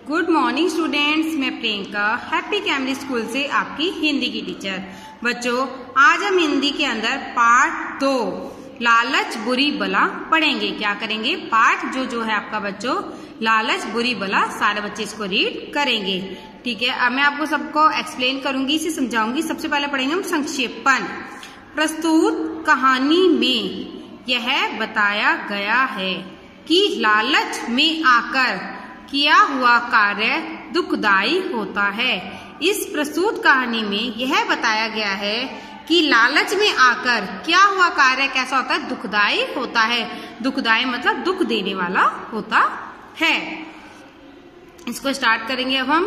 Good morning students, मैं Priyanka happy Camry school से आपकी हिंदी की टीचर। बच्चों, आज हम हिंदी के अंदर पार्ट 2 लालच बुरी बला पढ़ेंगे। क्या करेंगे? पार्ट जो है आपका बच्चों लालच बुरी बला, सारे बच्चे इसको रीड करेंगे। ठीक है, अब मैं आपको सबको एक्सप्लेन करूंगी, इसे समझाऊंगी। सबसे पहले पढ़ेंगे हम संक्षेपण। प्रस्तुत कहानी में यह बताया गया है कि लालच में आकर किया हुआ कार्य दुखदायी होता है। इस प्रस्तुत कहानी में यह बताया गया है कि लालच में आकर क्या हुआ कार्य कैसा होता है? दुखदायी होता है। दुखदायी मतलब दुख देने वाला होता है। इसको स्टार्ट करेंगे अब हम।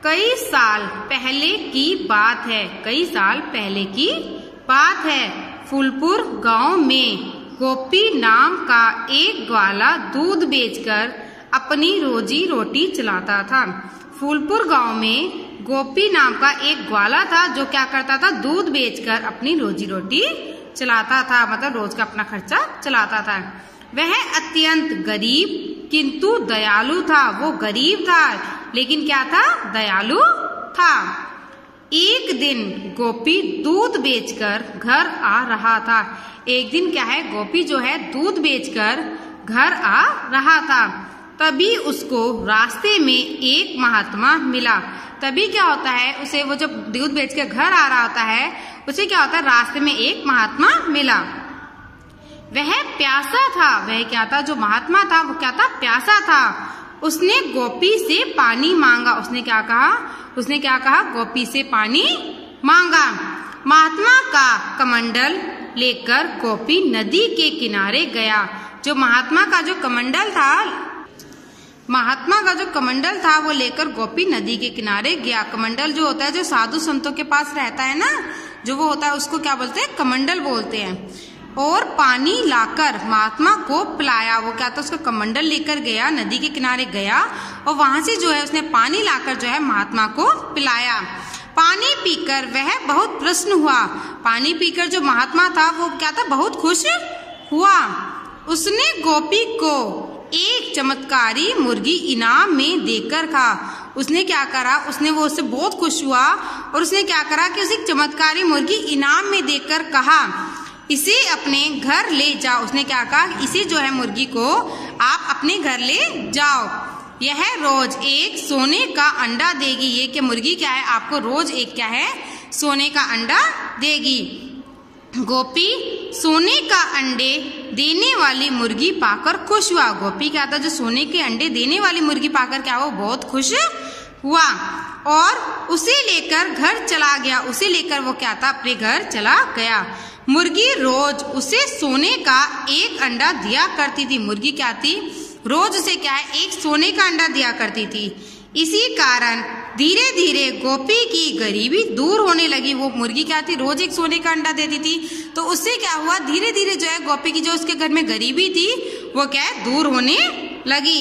कई साल पहले की बात है। कई साल पहले की बात है। फूलपुर गांव में गोपी नाम का एक ग्वाला दूध बेचकर अपनी रोजी रोटी चलाता था। फूलपुर गांव में गोपी नाम का एक ग्वाला था जो क्या करता था? दूध बेचकर अपनी रोजी रोटी चलाता था, मतलब रोज का अपना खर्चा चलाता था। वह अत्यंत गरीब किंतु दयालु था। वो गरीब था लेकिन क्या था? दयालु था। एक दिन गोपी दूध बेचकर घर आ रहा था। एक दिन क्या है? गोपी जो है दूध बेचकर घर आ रहा था। तभी उसको रास्ते में एक महात्मा मिला। तभी क्या होता है? उसे वो जब दूध बेच के घर आ रहा होता है, उसे क्या होता है? रास्ते में एक महात्मा मिला। वह प्यासा था। वह क्या था? जो महात्मा था वो क्या था? प्यासा था। उसने गोपी से पानी मांगा। उसने क्या कहा? उसने क्या कहा? गोपी से पानी मांगा। महात्मा का कमंडल लेकर गोपी नदी के किनारे गया। जो महात्मा का जो कमंडल था वो लेकर गोपी नदी के किनारे गया। कमंडल जो होता है, जो साधु संतों के पास रहता है ना, जो वो होता है उसको क्या बोलते हैं? कमंडल बोलते हैं। और पानी लाकर महात्मा को पिलाया। वो क्या था? उसका कमंडल लेकर गया, नदी के किनारे गया और वहां से जो है उसने पानी लाकर जो है महात्मा को पिलाया। पानी पीकर वह बहुत प्रसन्न हुआ। पानी पीकर जो महात्मा था वो क्या था? बहुत खुश हुआ। उसने गोपी को एक चमत्कारी मुर्गी इनाम में देकर कहा। उसने क्या करा? उसने वो उससे बहुत खुश हुआ और उसने क्या करा कि उसे एक चमत्कारी मुर्गी इनाम में देकर कहा, इसे अपने घर ले जाओ। उसने क्या कहा? इसे जो है मुर्गी को आप अपने घर ले जाओ। यह रोज एक सोने का अंडा देगी। ये कि मुर्गी क्या है? आपको रोज एक क्या है? सोने का अंडा देगी। गोपी सोने का अंडे देने वाली मुर्गी पाकर खुश हुआ। गोपी क्या था? जो सोने के अंडे देने वाली मुर्गी पाकर क्या हुआ? बहुत खुश हुआ और उसे लेकर घर चला गया। उसे लेकर वो क्या था? अपने घर चला गया। मुर्गी रोज उसे सोने का एक अंडा दिया करती थी। मुर्गी क्या थी? रोज उसे क्या है? एक सोने का अंडा दिया करती थी। इसी कारण धीरे धीरे गोपी की गरीबी दूर होने लगी। वो मुर्गी क्या थी? रोज एक सोने का अंडा देती थी, तो उससे क्या हुआ? धीरे धीरे जो है गोपी की जो उसके घर में गरीबी थी वो क्या है? दूर होने लगी।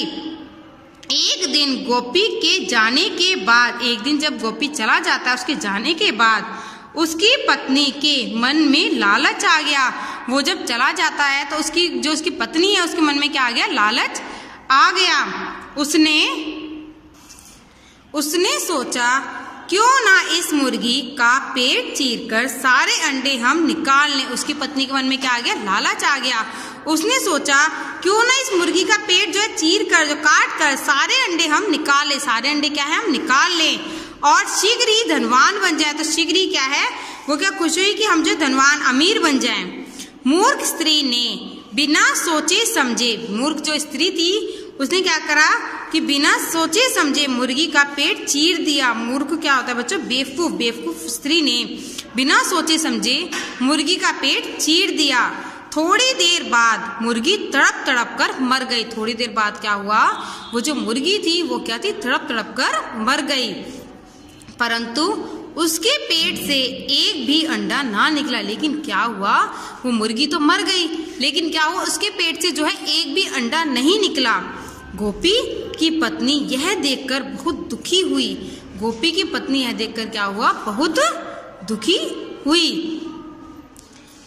एक दिन गोपी के जाने के बाद, एक दिन जब गोपी चला जाता है उसके जाने के बाद उसकी पत्नी के मन में लालच आ गया। वो जब चला जाता है तो उसकी पत्नी है उसके मन में क्या आ गया? लालच आ गया। उसने सोचा क्यों ना इस मुर्गी का पेट चीरकर सारे अंडे हम निकाल लें। उसकी पत्नी के मन में क्या आ गया? लालच आ गया। उसने सोचा क्यों ना इस मुर्गी का पेट जो है चीर कर, जो काट कर सारे अंडे हम निकाल लें। सारे अंडे क्या है? हम निकाल लें और शीघ्र ही धनवान बन जाए। तो शीघ्र ही क्या है? वो क्या खुश हुई कि हम जो धनवान अमीर बन जाएं। मूर्ख स्त्री ने बिना सोचे समझे, मूर्ख जो स्त्री थी उसने क्या करा कि बिना सोचे समझे मुर्गी का पेट चीर दिया। मूर्ख क्या होता है बच्चों? बेवकूफ। बेवकूफ स्त्री ने बिना सोचे समझे मुर्गी का पेट चीर दिया। थोड़ी देर बाद मुर्गी तड़प तड़प कर मर गई। थोड़ी देर बाद क्या हुआ? वो जो मुर्गी थी वो क्या थी? तड़प तड़प कर मर गई। परंतु उसके पेट से एक भी अंडा ना निकला। लेकिन क्या हुआ? वो मुर्गी तो मर गई लेकिन क्या हुआ? उसके पेट से जो है एक भी अंडा नहीं निकला। गोपी की पत्नी यह देखकर बहुत दुखी हुई। गोपी की पत्नी यह देखकर क्या हुआ? बहुत दुखी हुई।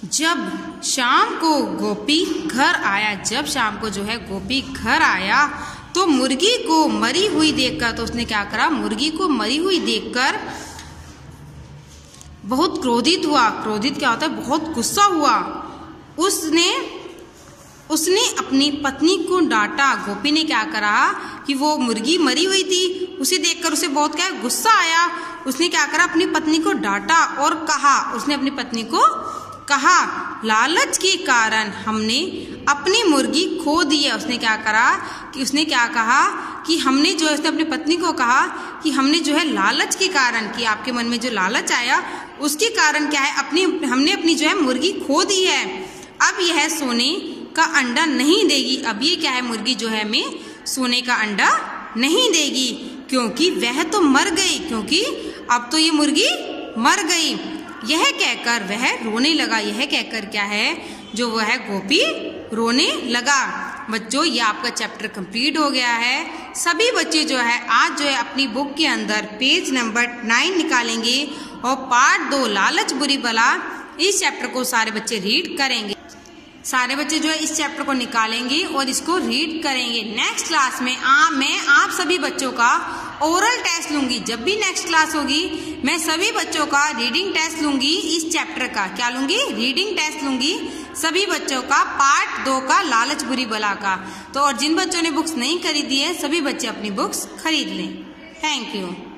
जब शाम को गोपी घर आया, जब शाम को जो है गोपी घर आया तो मुर्गी को मरी हुई देखकर, तो उसने क्या करा, मुर्गी को मरी हुई देखकर बहुत क्रोधित हुआ। क्रोधित क्या होता है, बहुत गुस्सा हुआ। उसने अपनी पत्नी को डांटा। गोपी ने क्या करा कि वो मुर्गी मरी हुई थी, उसे देखकर उसे बहुत क्या गुस्सा आया। उसने क्या करा, अपनी पत्नी को डांटा और कहा, उसने अपनी पत्नी को कहा, लालच के कारण हमने अपनी मुर्गी खो दी है। उसने क्या करा कि उसने क्या कहा कि हमने जो है, उसने अपनी पत्नी को कहा कि हमने जो है लालच के कारण, कि आपके मन में जो लालच आया उसके कारण क्या है, हमने अपनी जो है मुर्गी खो दी है। अब यह सोने का अंडा नहीं देगी। अब ये क्या है, मुर्गी जो है हमें सोने का अंडा नहीं देगी, क्योंकि वह तो मर गई, क्योंकि अब तो ये मुर्गी मर गई। यह कहकर वह रोने लगा। यह कहकर क्या है, जो वह गोपी रोने लगा। बच्चों, ये आपका चैप्टर कंप्लीट हो गया है। सभी बच्चे जो है आज जो है अपनी बुक के अंदर पेज नंबर 9 निकालेंगे और पार्ट 2 लालच बुरी बला, इस चैप्टर को सारे बच्चे रीड करेंगे। सारे बच्चे जो है इस चैप्टर को निकालेंगे और इसको रीड करेंगे। नेक्स्ट क्लास में मैं आप सभी बच्चों का ओरल टेस्ट लूंगी। जब भी नेक्स्ट क्लास होगी मैं सभी बच्चों का रीडिंग टेस्ट लूंगी। इस चैप्टर का क्या लूंगी, रीडिंग टेस्ट लूंगी सभी बच्चों का, पार्ट 2 का लालच बुरी बला का। तो और जिन बच्चों ने बुक्स नहीं खरीदी है, सभी बच्चे अपनी बुक्स खरीद लें। Thank you.